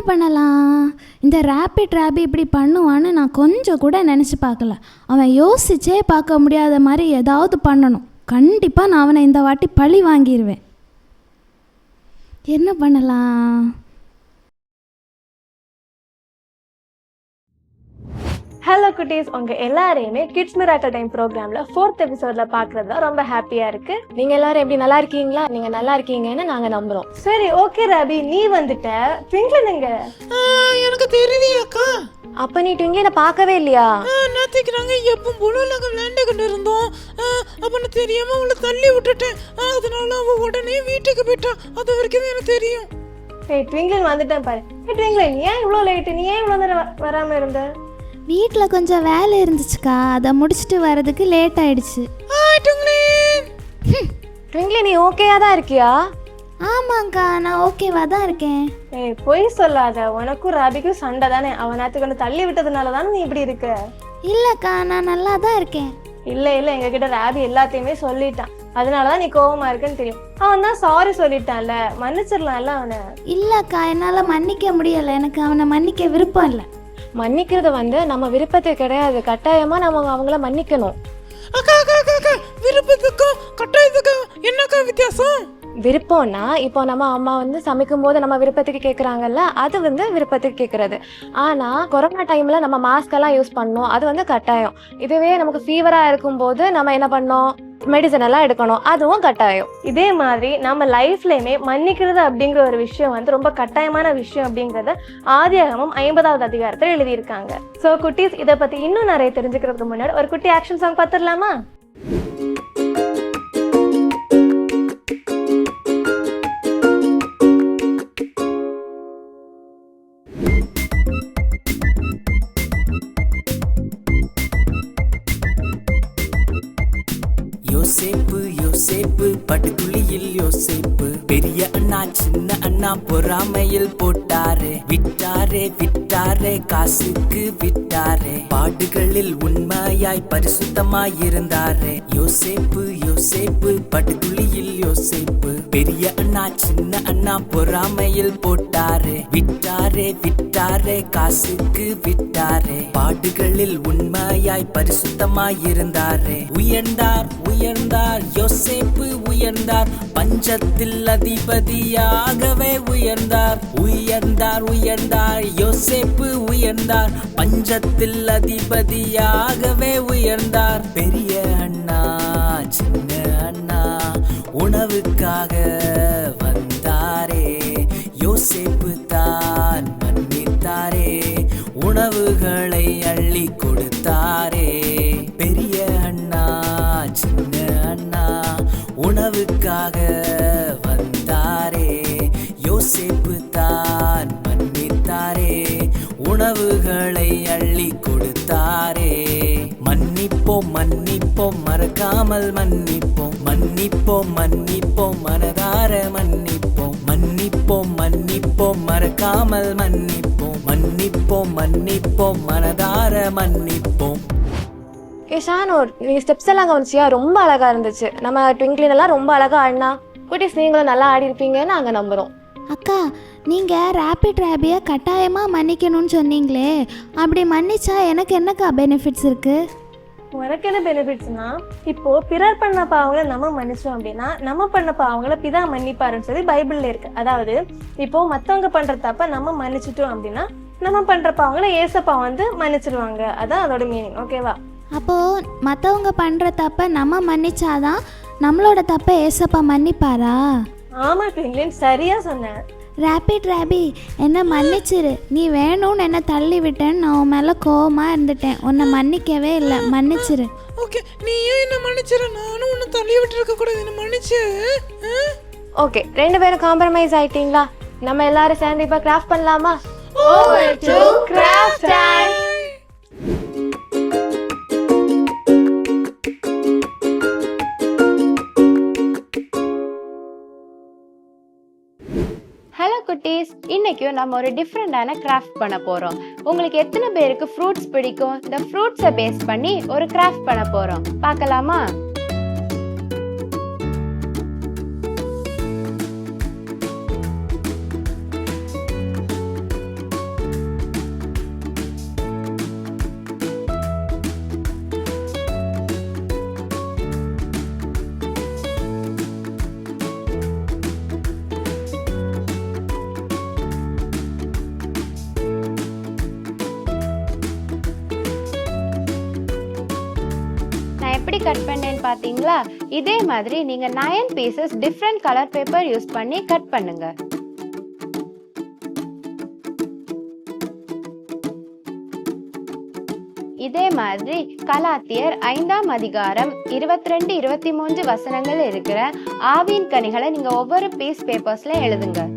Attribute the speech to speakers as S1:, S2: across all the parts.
S1: பண்ணலாம்? இந்த ரேபிட் ரேபி இப்படி பண்ணுவான்னு நான் கொஞ்சம் கூட நினச்சி பார்க்கல. அவன் யோசிச்சே பார்க்க முடியாத மாதிரி ஏதாவது பண்ணணும். கண்டிப்பாக நான் அவனை இந்த வாட்டி பழி வாங்கிடுவேன். என்ன பண்ணலாம்?
S2: ஹலோ குட்டீஸ், உங்க எல்லாரையுமே கிட்ஸ் மிராக்கிள் டைம் ப்ரோக்ராம்ல 4th எபிசோட்ல பாக்குறதுல ரொம்ப ஹாப்பியா இருக்கு. நீங்க எல்லாரும் எப்படி நல்லா இருக்கீங்களா? நீங்க நல்லா இருக்கீங்கன்னு நாங்க நம்புறோம். சரி, ஓகே ராபி, நீ வந்துட்ட. ட்விங்க்லின் எங்க?
S3: எனக்கு தெரியலையாக்கா.
S2: அப்ப நீ ட்விங்க்லினை பார்க்கவே இல்லையா?
S3: நேற்றுக்கு நாங்கள் எப்போ போல நாங்கள் விளையாண்டுக்கிட்டு இருந்தோம். அப்போ நான் தெரியாமல் அவளை தள்ளி விட்டுட்டேன். அதனால அவள் உடனே வீட்டுக்கு போயிட்டா. அது வரைக்கும் தான் எனக்கு தெரியும்.
S2: ஏய், ட்விங்க்லின் வந்துட்டேன் பாரு. ட்விங்க்லின், ஏன் இவ்வளோ லேட்டு? நீ ஏன் இவ்வளோ நேரம் வராம இருந்த?
S1: வீட்டில் கொஞ்சம் வேலை இருந்துச்சுக்கா, அதை முடிச்சுட்டு வர்றதுக்கு லேட் ஆயிடுச்சு.
S2: ட்விங்க்லின், நீ ஓகேயா தான் இருக்கியா?
S1: ஆமாங்க்கா, நான் ஓகேவா தான் இருக்கேன்.
S2: ஏய், பொய் சொல்லாத. உனக்கும் ராபிக்கும் சண்டை தானே? அவன் நேற்றுக்கு வந்து தள்ளி விட்டதுனால தானே நீ இப்படி இருக்க.
S1: இல்லைக்கா, நான் நல்லா தான் இருக்கேன்.
S2: இல்லை எங்ககிட்ட ராபி எல்லாத்தையுமே சொல்லிட்டான். அதனாலதான் நீ கோவமா இருக்குன்னு தெரியும். அவன் தான் சாரி சொல்லிட்டான்ல, மன்னிச்சிடலாம்ல அவனை.
S1: இல்லைக்கா, என்னால் மன்னிக்க முடியலை. எனக்கு அவனை மன்னிக்க விருப்பம் இல்லை.
S2: மன்னிக்கிறது நம்ம விருப்பத்துக்கு கிடையாது. கட்டாயமா நம்ம அவங்கள மன்னிக்கணும்.
S3: விருப்பத்துக்கும் கட்டாயத்துக்கும் என்னக்கா வித்தியாசம்?
S2: விருப்பம்னா இப்போ நம்ம அம்மா வந்து சமைக்கும் போது நம்ம விருப்பத்துக்கு கேட்குறாங்கல்ல, அது வந்து விருப்பத்துக்கு கேட்கறது. ஆனா கொரோனா டைம்ல நம்ம மாஸ்க் எல்லாம் யூஸ் பண்ணோம், அது வந்து கட்டாயம். இதுவே நமக்கு ஃபீவரா இருக்கும் போது நம்ம என்ன பண்ணோம், மெடிசன் எல்லாம் எடுக்கணும், அதுவும் கட்டாயம். இதே மாதிரி நம்ம லைஃப்லயுமே மன்னிக்கிறது அப்படிங்கிற ஒரு விஷயம் வந்து ரொம்ப கட்டாயமான விஷயம் அப்படிங்கறத ஆதியாகமம் 50வது அதிகாரத்தில் எழுதியிருக்காங்க. ஸோ குட்டீஸ், இதை பத்தி இன்னும் நிறைய தெரிஞ்சுக்கிறதுக்கு முன்னாடி ஒரு குட்டி ஆக்ஷன் சாங் பார்த்துடலாமா?
S4: யோசேப்பு யோசேப்பு படுகுழியில் யோசேப்பு, பெரிய அண்ணா சின்ன அண்ணா பொறாமையில் போட்டாரே. விட்டாரே விட்டாரே காசுக்கு விட்டாரே, பாடுகளில் உண்மையாய் பரிசுத்தமாய் இருந்தாரே. யோசேப்பு யோசேப்பு படுகுழியில் யோசேப்பு, பெரிய அண்ணா சின்ன அண்ணா பொறாமையில் போட்டாரே. விட்டாரே விட்டாரே காசுக்கு விட்டாரே, பாடுகளில் உண்மையாய் பரிசுத்தமாய் இருந்தாரே. உயர்ந்தார் உயர்ந்தார் யோசேப்பு உயர்ந்தார், பஞ்சத்தில் அதிபதியாகவே உயர்ந்தார். உயர்ந்தார் உயர்ந்தார் யோசேப்பு உயர்ந்தார், பஞ்சத்தில் அதிபதியாகவே உயர்ந்தார். பெரிய அண்ணா சின்ன அண்ணா உணவுக்காக வந்தாரே. யோசேப்பு தான் மன்னித்தாரே, உணவுகளை அள்ளி கொடுத்தாரே. பெரிய அண்ணா சின்ன அண்ணா உணவுக்காக வந்தாரே. யோசேப்பு தான் மன்னித்தாரே, உணவுகளை அள்ளி கொடுத்தாரே. மன்னிப்போம் மன்னிப்போம் மறக்காமல் மன்னிப்போம், மன்னிப்போம் மன்னிப்போம் மனதார மன்னிப்போம். மன்னிப்போம் மன்னிப்போம் மறக்காமல் மன்னிப்போம், மன்னிப்போம் மன்னிப்போம் மனதார மன்னிப்போம்.
S2: ஷானூர், நீ ஸ்டெப்ஸ் எல்லாம் கவனிச்சியா? ரொம்ப அழகா இருந்துச்சு. நம்ம ட்விங்க்லின் எல்லாம் ரொம்ப அழகா ஆடினா. குட்டீஸ், நீங்களும் நல்லா ஆடி இருப்பீங்கன்னு நாங்க நம்புறோம்.
S1: அக்கா, நீங்கள் ரேபிட் ரேபியை கட்டாயமாக மன்னிக்கணும்னு சொன்னீங்களே, அப்படி மன்னிச்சா எனக்கு என்னக்கா பெனிஃபிட்ஸ் இருக்குது?
S2: உனக்கு என்ன பெனிஃபிட்ஸ்னா, இப்போ பிறர் பண்ண பாவங்களை நம்ம மன்னிச்சோம் அப்படின்னா நம்ம பண்ண பாவங்களை பிதா மன்னிப்பாருன்னு சொல்லி பைபிள்ல இருக்கு. அதாவது இப்போ மற்றவங்க பண்ற தப்ப நம்ம மன்னிச்சிட்டோம் அப்படின்னா நம்ம பண்ற பாவங்களை ஏசப்பா வந்து மன்னிச்சிடுவாங்க. அதான் அதோட மீனிங். ஓகேவா?
S1: அப்போது மற்றவங்க பண்ணுற தப்பை நம்ம மன்னிச்சாதான் நம்மளோட தப்பை ஏசப்பா மன்னிப்பாரா?
S2: ஆமா ட்விங்க்லின், சரியா சொன்ன.
S1: ரேபிட் ரேபி, என்னை மன்னிச்சிரு. நீ வேணும்னு என்னை தள்ளி விட்டேன்னு நான் உன் மேலே கோவமாக இருந்துட்டேன். உன்னை மன்னிக்கவே இல்லை, மன்னிச்சிரு.
S3: ஓகே, நீயும் என்ன மன்னிச்சிரு. நானும் உன்னை தள்ளி விட்டுருக்க கூடாது. என்ன மன்னிச்சு.
S2: ஓகே, 2 பேரும் காம்ப்ரமைஸ் ஆயிட்டீங்களா? நம்ம எல்லாரும் சேர்ந்து இப்ப கிராஃப்ட் பண்ணலாமா? Over to craft time.
S5: Hello குட்டீஸ், இன்னைக்கும் நம்ம ஒரு டிஃப்ரெண்டான கிராஃப்ட் பண்ண போறோம். உங்களுக்கு எத்தனை பேருக்கு ஃப்ரூட்ஸ் பிடிக்கும்? இந்த ஃப்ரூட்ஸை பேஸ் பண்ணி ஒரு கிராஃப்ட் பண்ண போறோம். பார்க்கலாமா? எப்படி கட் பண்ணேன்னு பார்த்தீங்களா? இதே மாதிரி நீங்கள் 9 pieces different colour paper use பண்ணி கட் பண்ணுங்க. இதே மாதிரி கலாத்தியர் 5ஆம் அதிகாரம் 22, 23 வசனங்கள் இருக்கிற ஆவியின் கனிகளை நீங்க ஒவ்வொரு பீஸ் பேப்பர்ஸ்ல எழுதுங்க.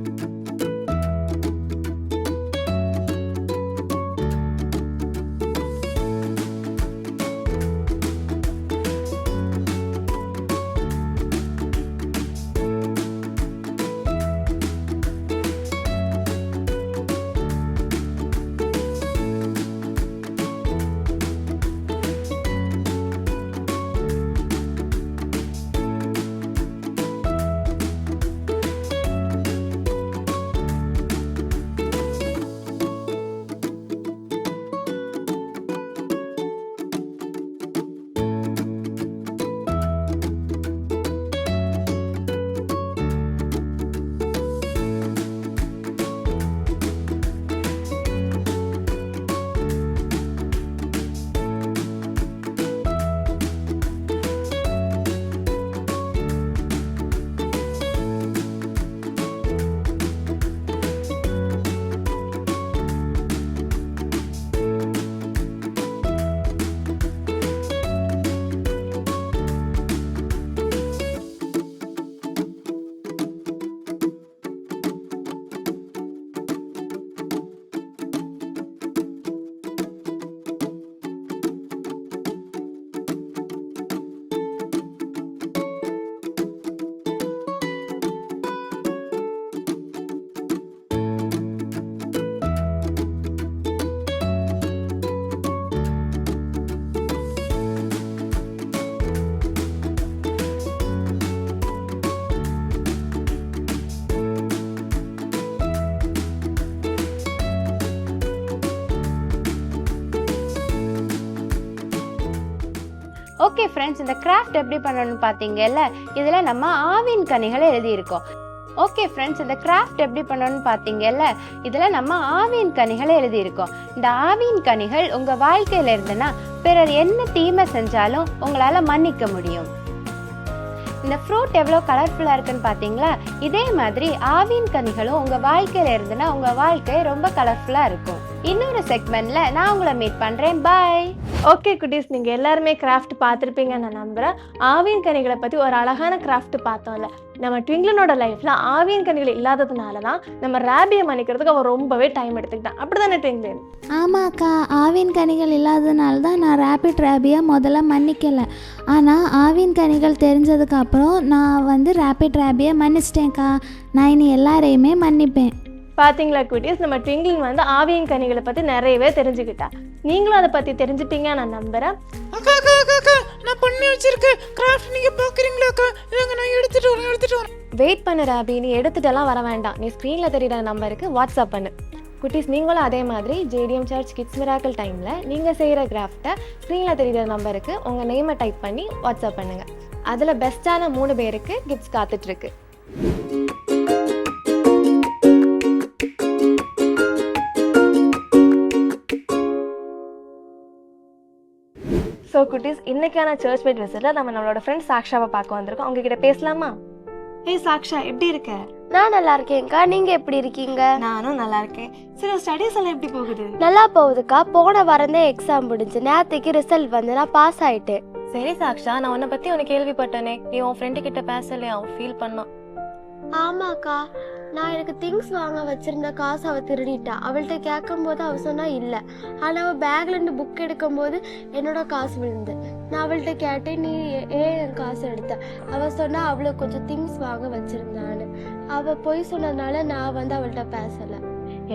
S5: ஓகே ஃப்ரெண்ட்ஸ், இந்த கிராஃப்ட் எப்படி பண்ணணும்னு பார்த்தீங்கல்ல, இதில் நம்ம ஆவின் கனிகளை எழுதியிருக்கோம். ஓகே ஃப்ரெண்ட்ஸ், இந்த கிராஃப்ட் எப்படி பண்ணணும்னு பார்த்தீங்கல்ல, இதில் நம்ம ஆவியின் கனிகளை எழுதியிருக்கோம். இந்த ஆவியின் கனிகள் உங்கள் வாழ்க்கையில் இருந்துன்னா பிறர் என்ன தீமை செஞ்சாலும் உங்களால் மன்னிக்க முடியும். இந்த ஃப்ரூட் எவ்வளோ கலர்ஃபுல்லாக இருக்குன்னு பார்த்தீங்களா? இதே மாதிரி ஆவியின் கனிகளும் உங்கள் வாழ்க்கையில் இருந்துன்னா உங்கள் வாழ்க்கை ரொம்ப கலர்ஃபுல்லாக இருக்கும். இன்னொரு செக்மெண்ட்ல நான் உங்களை மீட் பண்ணுறேன். பாய்.
S2: ஓகே குட்டீஸ், நீங்கள் எல்லாருமே கிராஃப்ட் பார்த்துருப்பீங்கன்னு நான் நம்புகிறேன். ஆவியின் கனிகளை பற்றி ஒரு அழகான கிராஃப்ட் பார்த்தோம்ல. நம்ம ட்விங்க்லினோட லைஃப்பில் ஆவியின் கனிகள் இல்லாததுனால தான் நம்ம ராபியை மன்னிக்கிறதுக்கு அவன் ரொம்பவே டைம் எடுத்துக்கிட்டான். அப்படி தானே ட்விங்க்லின்?
S1: ஆமாக்கா, ஆவின் கனிகள் இல்லாததுனால தான் நான் ராபியை முதல்ல மன்னிக்கலை. ஆனால் ஆவின் கனிகள் தெரிஞ்சதுக்கு அப்புறம் நான் ராபியை மன்னிச்சிட்டேன்க்கா. நான் இனி எல்லாரையுமே மன்னிப்பேன்.
S2: பார்த்தீங்களா குட்டீஸ், நம்ம ட்விங்க்லின் ஆவியின் கனிகளை பற்றி நிறையவே தெரிஞ்சுக்கிட்டா. நீங்களும் அதை பற்றி தெரிஞ்சுப்பீங்க நான் நம்புகிறேன்.
S3: அக்கா அக்கா அக்கா அக்கா, நான் பண்ணி வச்சிருக்கேன் கிராஃப்ட், நீங்க பாக்குறீங்களா அக்கா? இல்லங்க, நான் எடுத்துட்டு வரேன்.
S2: வெயிட் பண்ணு ராபி, நீ எடுத்துட்டெல்லாம் வர வேண்டாம். நீ ஸ்க்ரீனில் தெரியுற நம்பருக்கு வாட்ஸ்அப் பண்ணு. குட்டீஸ், நீங்களும் அதே மாதிரி JDM சர்ச் கிட்ஸ் மிராக்கிள் டைமில் நீங்கள் செய்கிற கிராஃப்டை ஸ்க்ரீனில் தெரியுற நம்பருக்கு உங்கள் நேமை டைப் பண்ணி வாட்ஸ்அப் பண்ணுங்கள். அதில் பெஸ்ட்டான 3 பேருக்கு கிஃப்ட்ஸ் காத்துட்ருக்கு. ஸோ குட்டீஸ், இன்னைக்கான சர்ச் மேட் விசிட்டில் நம்மளோட ஃப்ரெண்ட் சாக்ஷாவை பார்க்க வந்திருக்கோம். உங்ககிட்ட பேசலாமா? ஏய் சாக்ஷா, எப்படி இருக்க?
S6: நான் நல்லா இருக்கேன்க்கா. நீங்க எப்படி இருக்கீங்க?
S2: நானும் நல்லா இருக்கேன். சரி, ஸ்டடீஸ் எல்லாம் எப்படி போகுது?
S6: நல்லா போகுதுக்கா. போன வாரம் தான் எக்ஸாம் முடிஞ்சு, நேற்றுக்கு ரிசல்ட் வந்து நான் பாஸ் ஆயிட்டேன்.
S2: சரி சாக்ஷா, நான் உன்னை பற்றி உனக்கு கேள்விப்பட்டேனே. நீ உன் ஃப்ரெண்டு கிட்ட பேசலையா? அவன் ஃபீல் பண்ணான்.
S6: ஆமாக்கா, நான் எனக்கு திங்ஸ் வாங்க வச்சிருந்த காசு அவள் திருடிட்டா. அவள்கிட்ட கேட்கும்போது அவள் சொன்னா இல்லை. ஆனால் அவள் பேக்லேருந்து புக் எடுக்கும்போது என்னோட காசு விழுந்து. நான் அவள்கிட்ட கேட்டேன், நீ ஏன் என் காசு எடுத்த? அவள் சொன்னா அவளை கொஞ்சம் திங்ஸ் வாங்க வச்சிருந்தான்னு. அவள் பொய் சொன்னதுனால நான் அவள்கிட்ட பேசலை.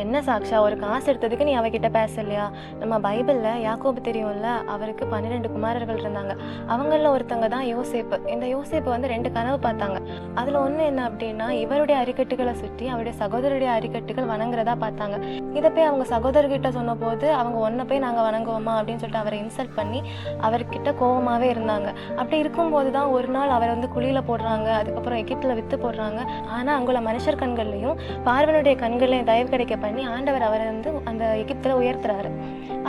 S2: என்ன சாக்ஷா, ஒரு காசு எடுத்ததுக்கு நீ அவகிட்ட பேசலையா? நம்ம பைபிளில் யாக்கோபு தெரியும்ல, அவருக்கு 12 குமாரர்கள் இருந்தாங்க. அவங்களில் ஒருத்தங்க தான் யோசேப்பு. இந்த யோசேப்பு 2 கனவு பார்த்தாங்க. அதில் ஒன்று என்ன அப்படின்னா, இவருடைய அரிக்கட்டுகளை சுற்றி அவருடைய சகோதரருடைய அரிக்கட்டுகள் வணங்குறதா பார்த்தாங்க. இதை போய் அவங்க சகோதரர்கிட்ட சொன்ன போது அவங்க ஒன்றை போய் நாங்கள் வணங்குவோமா அப்படின்னு சொல்லிட்டு அவரை இன்சல்ட் பண்ணி அவர்கிட்ட கோவமாகவே இருந்தாங்க. அப்படி இருக்கும்போது தான் ஒரு நாள் அவர் குழியில் போடுறாங்க. அதுக்கப்புறம் எகிப்தில் விற்று போடுறாங்க. ஆனால் அங்குள்ள மனுஷர் கண்கள்லையும் பார்வனுடைய கண்கள்லையும் தயவு கிடைக்க பண்ணி ஆண்டவர் அவரை வந்து அந்த எகிப்தில் உயர்த்துறாரு.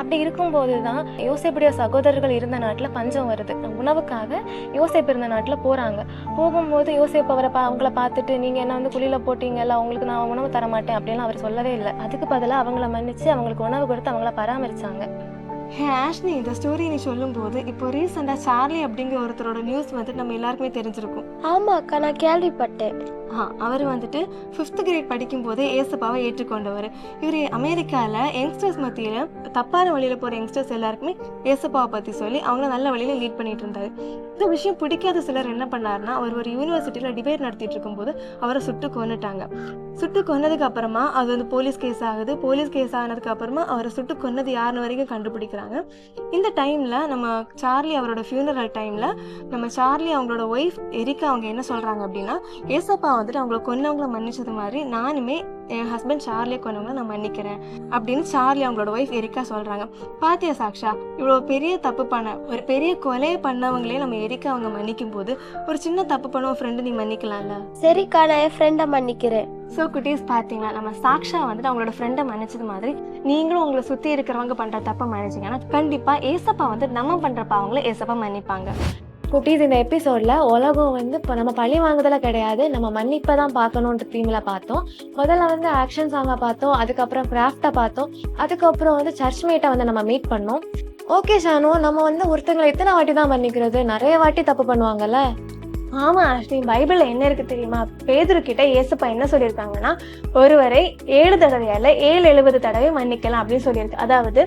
S2: அப்படி இருக்கும்போது தான் யோசேப்புடைய சகோதரர்கள் இருந்த நாட்டில் பஞ்சம் வருது. உணவுக்காக யோசேப்பு இருந்த நாட்டில் போகிறாங்க. போகும்போது யோசேப்பு அவங்கள பார்த்துட்டு நீங்கள் என்ன வந்து குழியில் போட்டீங்கல்ல, அவங்களுக்கு நான் உணவு தர மாட்டேன் அப்படின்னு அவர் சொல்லவே இல்லை. அதுக்கு பதிலாக அவங்கள மன்னிச்சு அவங்களுக்கு உணவு கொடுத்து அவங்கள பராமரிச்சாங்க.
S7: ஆஷ்னி, இந்த ஸ்டோரி நீ சொல்லும்போது இப்போ ரீசெண்டாக சார்லி அப்படிங்கிற ஒருத்தரோட நியூஸ் வந்துட்டு நம்ம எல்லாருக்குமே தெரிஞ்சிருக்கும்.
S6: ஆமாக்கா, நான் கேள்விப்பட்டேன்.
S7: அவர் வந்துட்டு 5th கிரேட் படிக்கும்போதே ஏசப்பாவை ஏற்றுக்கொண்டவர். இவர் அமெரிக்காவில் யங்ஸ்டர்ஸ் மத்தியில் தப்பான வழியில் போகிற யங்ஸ்டர்ஸ் எல்லாருக்குமே ஏசப்பாவை பற்றி சொல்லி அவங்கள நல்ல வழியில் லீட் பண்ணிட்டு இருந்தார். இந்த விஷயம் பிடிக்காத சிலர் என்ன பண்ணாருன்னா, அவர் ஒரு யூனிவர்சிட்டியில் டிபேட் நடத்திட்டு இருக்கும்போது அவரை சுட்டு கொன்னுட்டாங்க. சுட்டு கொன்னதுக்கு அப்புறமா அது வந்து போலீஸ் கேஸ் ஆகுது. போலீஸ் கேஸ் ஆனதுக்கு அப்புறமா அவரை சுட்டு கொன்னது யாருன்னு வரைக்கும் கண்டுபிடிக்கிறாங்க. இந்த டைமில் நம்ம சார்லி அவரோட ஃபியூனரல் டைமில் நம்ம சார்லி அவங்களோட ஒய்ஃப் எரிக்கா அவங்க என்ன சொல்கிறாங்க அப்படின்னா, ஏசப்பா வந்துட்டு அவங்கள கொன்னவங்கள மன்னிச்சது மாதிரி நானுமே என் ஹஸ்பண்ட் சார்லியை கொன்னவங்கள நான் மன்னிக்கிறேன் அப்படின்னு சார்லி அவங்களோட ஒய்ஃப் எரிக்கா சொல்கிறாங்க. பாத்தியா சாக்ஷா, இவ்வளோ பெரிய தப்பு ஒரு பெரிய கொலையை பண்ணவங்களே நம்ம எரிக்கா அவங்க மன்னிக்கும் போது ஒரு சின்ன தப்பு பண்ண ஒரு ஃப்ரெண்டு நீ மன்னிக்கலாம்ல?
S6: சரிக்கா, நான் என் ஃப்ரெண்டை மன்னிக்கிறேன்.
S7: ஸோ குட்டீஸ், பார்த்தீங்களா, நம்ம சாக்ஷா வந்துட்டு அவங்களோட ஃப்ரெண்டை மன்னிச்சது மாதிரி நீங்களும் உங்களை சுற்றி இருக்கிறவங்க பண்ணுற தப்பை மன்னிச்சிங்கன்னா கண்டிப்பாக ஏசப்பா வந்து நம்ம பண்ணுற பாவங்களை ஏசப்பா மன்னிப்பாங்க.
S2: குட்டீஸ், இந்த எபிசோடில் உலகம் வந்து இப்போ நம்ம பழி வாங்குதல கிடையாது, நம்ம மன்னிப்பை தான் பார்க்கணுன்ற தீமில் பார்த்தோம். முதல்ல வந்து ஆக்ஷன் சாங்கை பார்த்தோம், அதுக்கப்புறம் கிராஃப்டை பார்த்தோம், அதுக்கப்புறம் வந்து சர்ச் மேட்டை வந்து நம்ம மீட் பண்ணோம். ஓகே ஷானு, நம்ம வந்து ஒருத்தங்களை எத்தனை வாட்டி தான் மன்னிக்கிறது? நிறைய வாட்டி தப்பு பண்ணுவாங்கல்ல.
S7: ஆமா ஆஷ்னி, பைபிள்ல என்ன இருக்கு தெரியுமா? பேதுரு கிட்ட ஏசப்பா என்ன சொல்லியிருக்காங்கன்னா, ஒருவரை 7 தடவை அல்ல 770 தடவை மன்னிக்கலாம் அப்படின்னு சொல்லியிருக்கு. அதாவது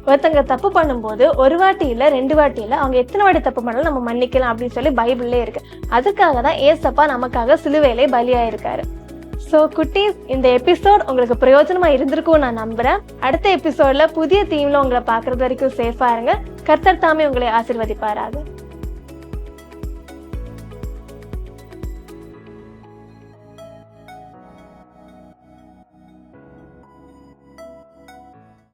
S7: ஒருத்தங்க தப்பு பண்ணும்போது ஒரு வாட்டி இல்லை 2 வாட்டி இல்லை, அவங்க எத்தனை வாட்டி தப்பு பண்ணாலும் நம்ம மன்னிக்கலாம் அப்படின்னு சொல்லி பைபிள்லே இருக்கு. அதுக்காக தான் ஏசப்பா நமக்காக சிலுவையிலே பலியாயிருக்காரு. ஸோ குட்டீஸ், இந்த எபிசோட் உங்களுக்கு பிரயோஜனமா இருந்திருக்கும் நான் நம்புறேன். அடுத்த எபிசோட்ல புதிய தீம்ல உங்களை பார்க்கறது வரைக்கும் சேஃபா இருங்க. கர்த்தர் தாமே உங்களை ஆசீர்வதிப்பாராக.